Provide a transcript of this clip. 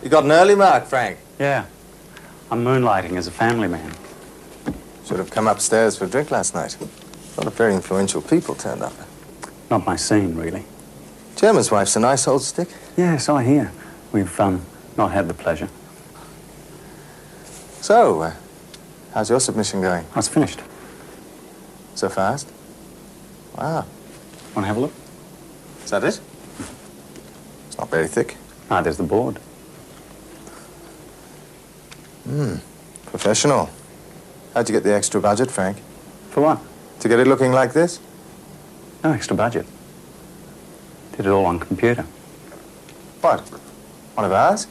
You got an early mark, Frank. Yeah. I'm moonlighting as a family man. Should have come upstairs for a drink last night. A lot of very influential people turned up. Not my scene, really. Chairman's wife's a nice old stick. Yes, I hear. We've not had the pleasure. So, how's your submission going? Oh, it's finished. So fast? Wow. Want to have a look? Is that it? It's not very thick. Ah, there's the board. Professional. How'd you get the extra budget, Frank? For what? To get it looking like this? No extra budget. Did it all on computer. What? One of ours?